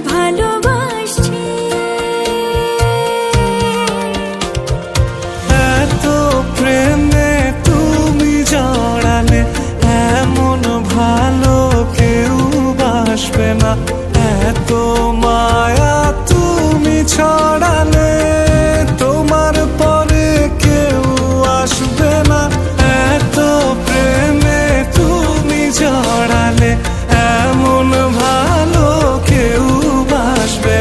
ভালোবাসছি। এত প্রেমে তুমি জড়ালে এমন ভালো কেউ বাসবে না, এত মায়া তুমি ছড়ালে তোমার পরে কেউ আসবে না। এত প্রেমে তুমি জড়ালে